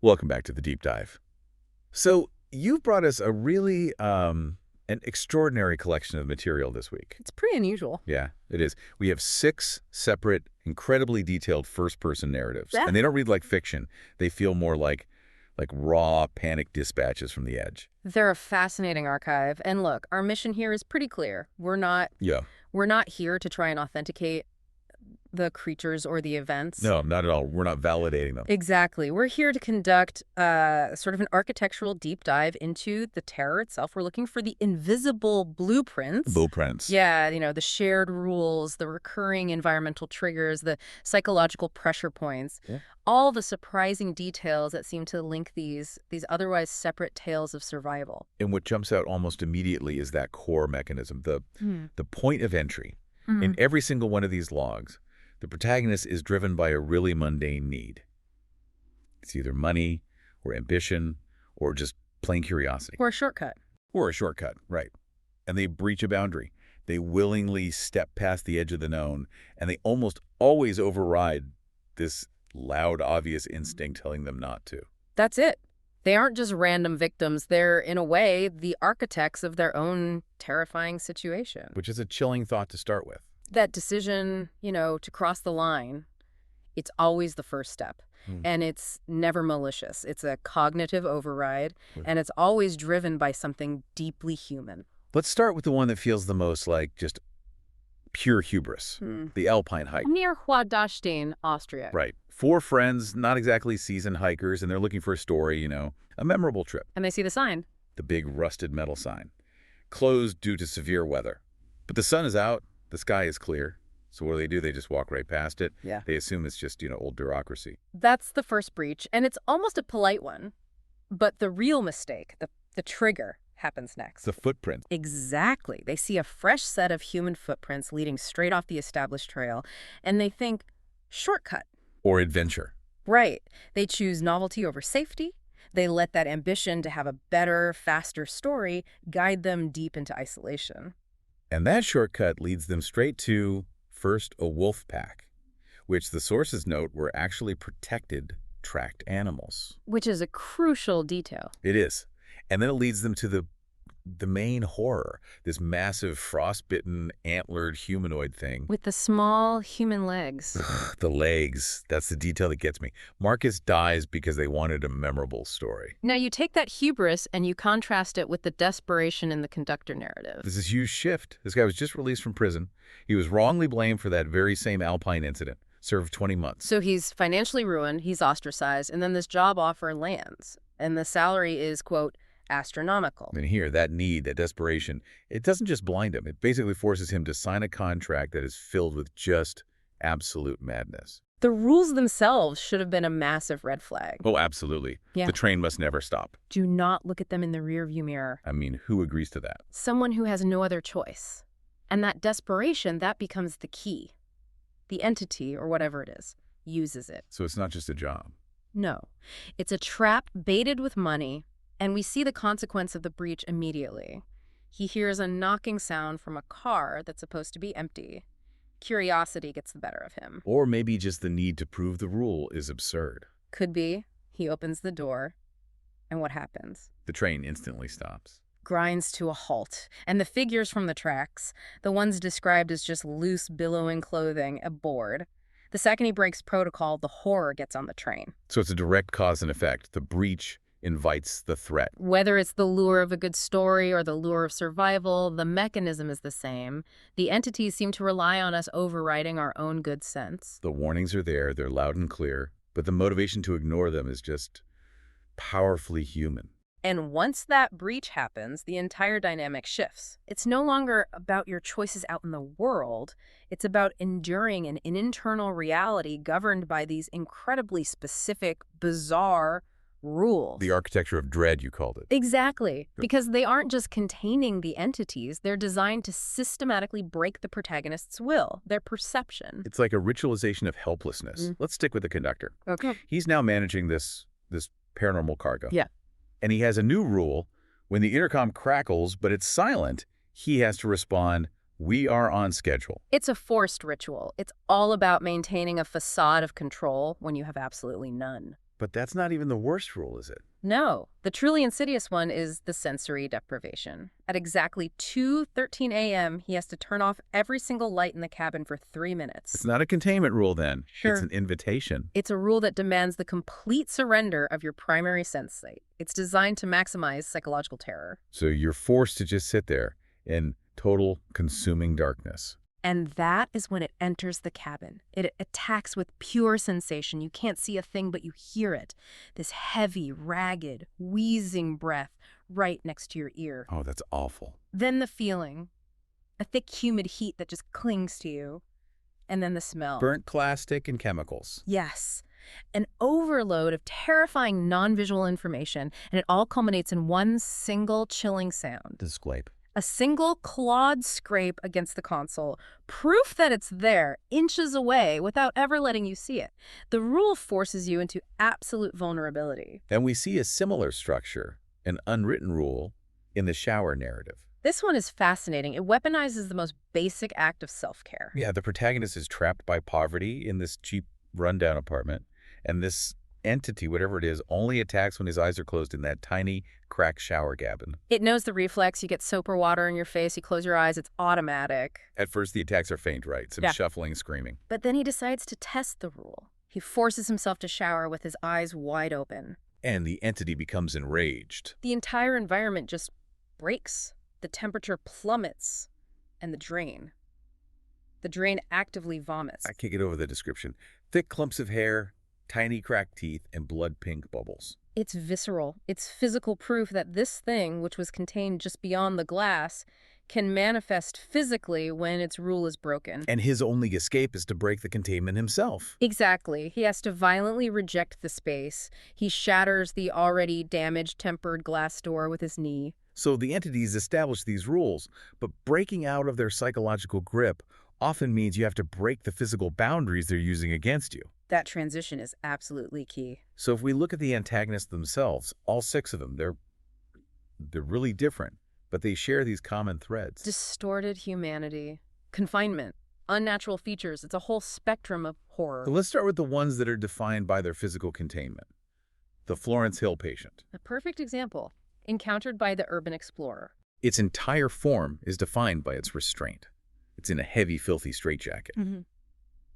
Welcome back to the deep dive. So you've brought us a really an extraordinary collection of material this week. It's pretty unusual. Yeah, it is. We have 6 separate, incredibly detailed first-person narratives. Yeah. And they don't read like fiction. They feel more like raw panic dispatches from the edge. They're a fascinating archive. And look, our mission here is pretty clear. We're not here to try and authenticate the creatures or the events. No, not at all. We're not validating them. Exactly. We're here to conduct sort of an architectural deep dive into the terror itself. We're looking for the invisible blueprints. Blueprints. Yeah, the shared rules, the recurring environmental triggers, the psychological pressure points. Yeah. All the surprising details that seem to link these otherwise separate tales of survival. And what jumps out almost immediately is that core mechanism, the point of entry. In every single one of these logs, the protagonist is driven by a really mundane need. It's either money or ambition or just plain curiosity. Or a shortcut. Or a shortcut, right. And they breach a boundary. They willingly step past the edge of the known, and they almost always override this loud, obvious instinct telling them not to. That's it. They aren't just random victims. They're, in a way, the architects of their own terrifying situation. Which is a chilling thought to start with. That decision, to cross the line, it's always the first step. And it's never malicious. It's a cognitive override, and it's always driven by something deeply human. Let's start with the one that feels the most like just pure hubris, the alpine hike. Near Huadastein, Austria. Right. 4 friends, not exactly seasoned hikers, and they're looking for a story, a memorable trip. And they see the sign. The big rusted metal sign. Closed due to severe weather. But the sun is out. The sky is clear. So what do? They just walk right past it. Yeah. They assume it's just, old bureaucracy. That's the first breach, and it's almost a polite one. But the real mistake, the trigger, happens next. The footprint. Exactly. They see a fresh set of human footprints leading straight off the established trail, and they think, shortcut. Or adventure. Right. They choose novelty over safety. They let that ambition to have a better, faster story guide them deep into isolation. And that shortcut leads them straight to, first, a wolf pack, which the sources note were actually protected, tracked animals. Which is a crucial detail. It is. And then it leads them to the main horror, this massive frostbitten, antlered humanoid thing. With the small human legs. The legs. That's the detail that gets me. Marcus dies because they wanted a memorable story. Now you take that hubris and you contrast it with the desperation in the conductor narrative. This is a huge shift. This guy was just released from prison. He was wrongly blamed for that very same alpine incident. Served 20 months. So he's financially ruined, he's ostracized, and then this job offer lands. And the salary is, quote, astronomical. And here, that need, that desperation, it doesn't just blind him. It basically forces him to sign a contract that is filled with just absolute madness. The rules themselves should have been a massive red flag. Oh, absolutely. Yeah. The train must never stop. Do not look at them in the rearview mirror. I mean, who agrees to that? Someone who has no other choice. And that desperation, that becomes the key. The entity, or whatever it is, uses it. So it's not just a job. No. It's a trap baited with money. And we see the consequence of the breach immediately. He hears a knocking sound from a car that's supposed to be empty. Curiosity gets the better of him. Or maybe just the need to prove the rule is absurd. Could be. He opens the door. And what happens? The train instantly stops. Grinds to a halt. And the figures from the tracks, the ones described as just loose, billowing clothing, aboard. The second he breaks protocol, the horror gets on the train. So it's a direct cause and effect. The breach invites the threat. Whether it's the lure of a good story or the lure of survival, the mechanism is the same. The entities seem to rely on us overriding our own good sense. The warnings are there, they're loud and clear, but the motivation to ignore them is just powerfully human. And once that breach happens, the entire dynamic shifts. It's no longer about your choices out in the world. It's about enduring an internal reality governed by these incredibly specific, bizarre rules. The architecture of dread, you called it. Exactly. Because they aren't just containing the entities, they're designed to systematically break the protagonist's will, their perception. It's like a ritualization of helplessness. Let's stick with the conductor. Okay. He's now managing this paranormal cargo. Yeah. And he has a new rule. When the intercom crackles, but it's silent, he has to respond, "We are on schedule." It's a forced ritual. It's all about maintaining a facade of control when you have absolutely none. But that's not even the worst rule, is it? No, the truly insidious one is the sensory deprivation. At exactly 2:13 a.m., he has to turn off every single light in the cabin for 3 minutes. It's not a containment rule then. It's Sure. an invitation. It's a rule that demands the complete surrender of your primary sense site. It's designed to maximize psychological terror. So you're forced to just sit there in total consuming darkness. And that is when it enters the cabin. It attacks with pure sensation. You can't see a thing, but you hear it. This heavy, ragged, wheezing breath right next to your ear. Oh, that's awful. Then the feeling, a thick, humid heat that just clings to you. And then the smell. Burnt plastic and chemicals. Yes. An overload of terrifying non-visual information, and it all culminates in one single chilling sound. The scrape. A single clawed scrape against the console, proof that it's there, inches away, without ever letting you see it. The rule forces you into absolute vulnerability. And we see a similar structure, an unwritten rule, in the shower narrative. This one is fascinating. It weaponizes the most basic act of self-care. Yeah, the protagonist is trapped by poverty in this cheap, rundown apartment, and this entity, whatever it is, only attacks when his eyes are closed in that tiny, cracked shower cabin. It knows the reflex. You get soap or water in your face, you close your eyes, it's automatic. At first, the attacks are faint, right? Some shuffling, screaming. But then he decides to test the rule. He forces himself to shower with his eyes wide open. And the entity becomes enraged. The entire environment just breaks. The temperature plummets. And the drain actively vomits. I can't get over the description. Thick clumps of hair, tiny cracked teeth, and blood-pink bubbles. It's visceral. It's physical proof that this thing, which was contained just beyond the glass, can manifest physically when its rule is broken. And his only escape is to break the containment himself. Exactly. He has to violently reject the space. He shatters the already damaged tempered glass door with his knee. So the entities establish these rules, but breaking out of their psychological grip often means you have to break the physical boundaries they're using against you. That transition is absolutely key. So if we look at the antagonists themselves, all 6 of them, they're really different, but they share these common threads. Distorted humanity, confinement, unnatural features. It's a whole spectrum of horror. So let's start with the ones that are defined by their physical containment. The Florence Hill patient. A perfect example, encountered by the urban explorer. Its entire form is defined by its restraint. It's in a heavy, filthy straitjacket.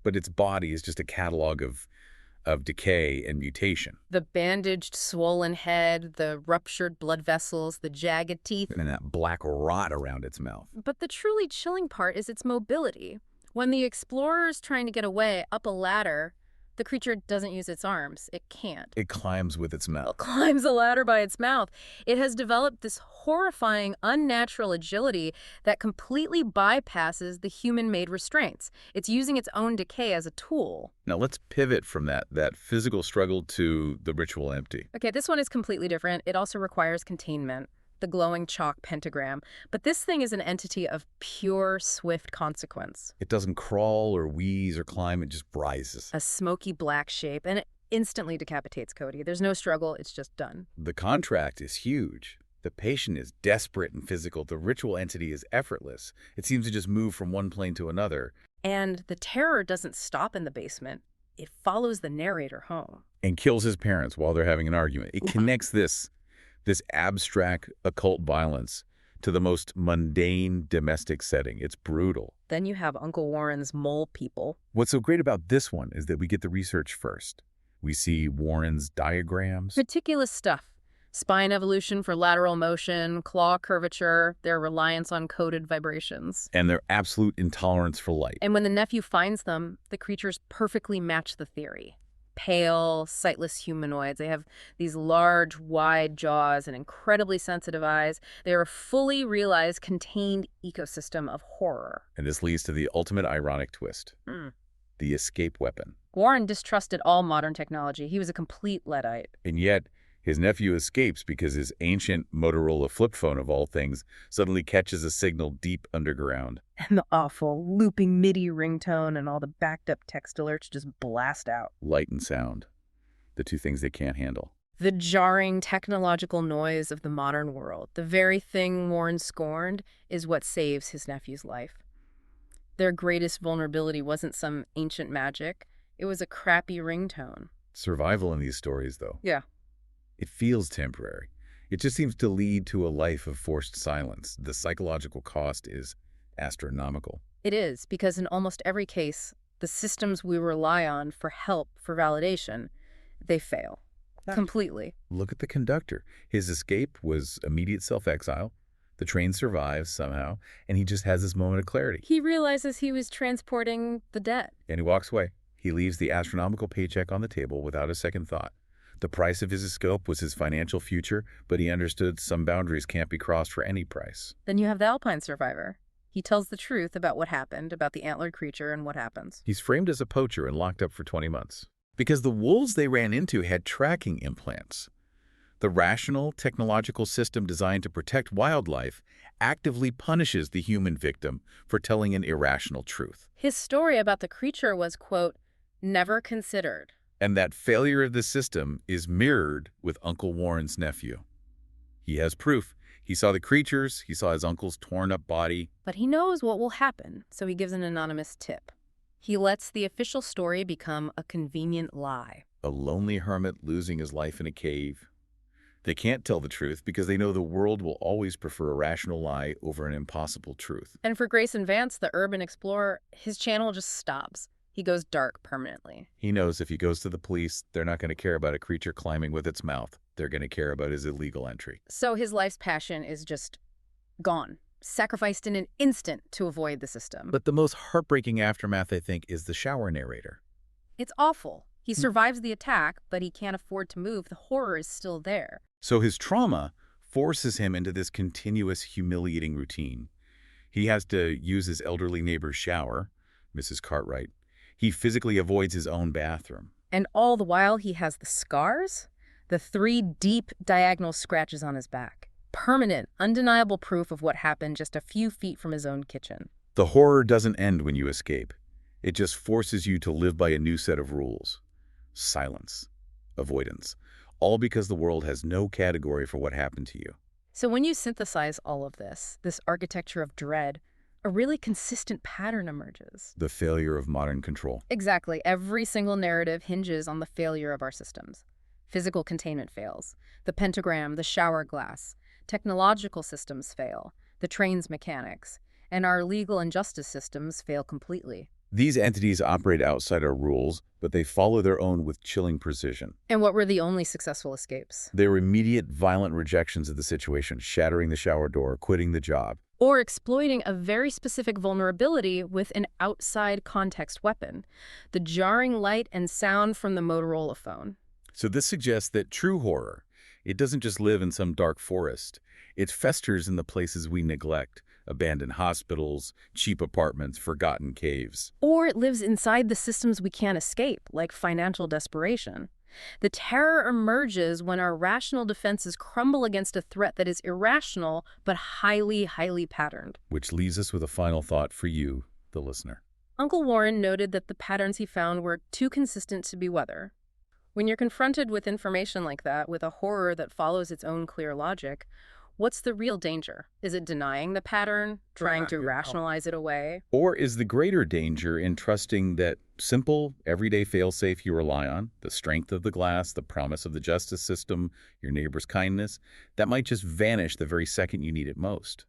But its body is just a catalog of decay and mutation. The bandaged, swollen head, the ruptured blood vessels, the jagged teeth. And that black rot around its mouth. But the truly chilling part is its mobility. When the explorer is trying to get away up a ladder, the creature doesn't use its arms. It can't. It climbs with its mouth. It climbs a ladder by its mouth. It has developed this horrifying, unnatural agility that completely bypasses the human-made restraints. It's using its own decay as a tool. Now let's pivot from that physical struggle to the ritual empty. Okay, this one is completely different. It also requires containment, the glowing chalk pentagram. But this thing is an entity of pure, swift consequence. It doesn't crawl or wheeze or climb, it just rises. A smoky black shape, and it instantly decapitates Cody. There's no struggle, it's just done. The contract is huge. The patient is desperate and physical. The ritual entity is effortless. It seems to just move from one plane to another. And the terror doesn't stop in the basement. It follows the narrator home. And kills his parents while they're having an argument. It connects this abstract occult violence to the most mundane domestic setting. It's brutal. Then you have Uncle Warren's mole people. What's so great about this one is that we get the research first. We see Warren's diagrams. Meticulous stuff. Spine evolution for lateral motion, claw curvature, their reliance on coded vibrations. And their absolute intolerance for light. And when the nephew finds them, the creatures perfectly match the theory. Pale, sightless humanoids. They have these large, wide jaws and incredibly sensitive eyes. They are a fully realized, contained ecosystem of horror. And this leads to the ultimate ironic twist. The escape weapon. Warren distrusted all modern technology. He was a complete Luddite. And yet, his nephew escapes because his ancient Motorola flip phone, of all things, suddenly catches a signal deep underground. And the awful looping MIDI ringtone and all the backed-up text alerts just blast out. Light and sound. The 2 things they can't handle. The jarring technological noise of the modern world, the very thing Warren scorned, is what saves his nephew's life. Their greatest vulnerability wasn't some ancient magic. It was a crappy ringtone. Survival in these stories, though, Yeah. it feels temporary. It just seems to lead to a life of forced silence. The psychological cost is astronomical. It is, because in almost every case, the systems we rely on for help, for validation, they fail. Completely. Look at the conductor. His escape was immediate self-exile. The train survives somehow, and he just has this moment of clarity. He realizes he was transporting the dead. And he walks away. He leaves the astronomical paycheck on the table without a second thought. The price of his escape was his financial future, but he understood some boundaries can't be crossed for any price. Then you have the alpine survivor. He tells the truth about what happened, about the antlered creature and what happens. He's framed as a poacher and locked up for 20 months. Because the wolves they ran into had tracking implants. The rational, technological system designed to protect wildlife actively punishes the human victim for telling an irrational truth. His story about the creature was, quote, never considered. And that failure of the system is mirrored with Uncle Warren's nephew. He has proof. He saw the creatures, he saw his uncle's torn-up body. But he knows what will happen, so he gives an anonymous tip. He lets the official story become a convenient lie. A lonely hermit losing his life in a cave. They can't tell the truth because they know the world will always prefer a rational lie over an impossible truth. And for Grayson Vance, the urban explorer, his channel just stops. He goes dark permanently. He knows if he goes to the police, they're not going to care about a creature climbing with its mouth. They're going to care about his illegal entry. So his life's passion is just gone, sacrificed in an instant to avoid the system. But the most heartbreaking aftermath, I think, is the shower narrator. It's awful. He survives the attack, but he can't afford to move. The horror is still there. So his trauma forces him into this continuous humiliating routine. He has to use his elderly neighbor's shower, Mrs. Cartwright. He physically avoids his own bathroom. And all the while he has the scars, the 3 deep diagonal scratches on his back. Permanent, undeniable proof of what happened just a few feet from his own kitchen. The horror doesn't end when you escape. It just forces you to live by a new set of rules. Silence. Avoidance. All because the world has no category for what happened to you. So when you synthesize all of this architecture of dread, a really consistent pattern emerges. The failure of modern control. Exactly. Every single narrative hinges on the failure of our systems. Physical containment fails. The pentagram, the shower glass. Technological systems fail. The train's mechanics. And our legal and justice systems fail completely. These entities operate outside our rules, but they follow their own with chilling precision. And what were the only successful escapes? They were immediate, violent rejections of the situation, shattering the shower door, quitting the job. Or exploiting a very specific vulnerability with an outside context weapon, the jarring light and sound from the Motorola phone. So this suggests that true horror, it doesn't just live in some dark forest. It festers in the places we neglect, abandoned hospitals, cheap apartments, forgotten caves. Or it lives inside the systems we can't escape, like financial desperation. The terror emerges when our rational defenses crumble against a threat that is irrational but highly, highly patterned. Which leaves us with a final thought for you, the listener. Uncle Warren noted that the patterns he found were too consistent to be weather. When you're confronted with information like that, with a horror that follows its own clear logic, what's the real danger? Is it denying the pattern, trying to rationalize it away? Or is the greater danger in trusting that simple, everyday fail-safe you rely on, the strength of the glass, the promise of the justice system, your neighbor's kindness, that might just vanish the very second you need it most?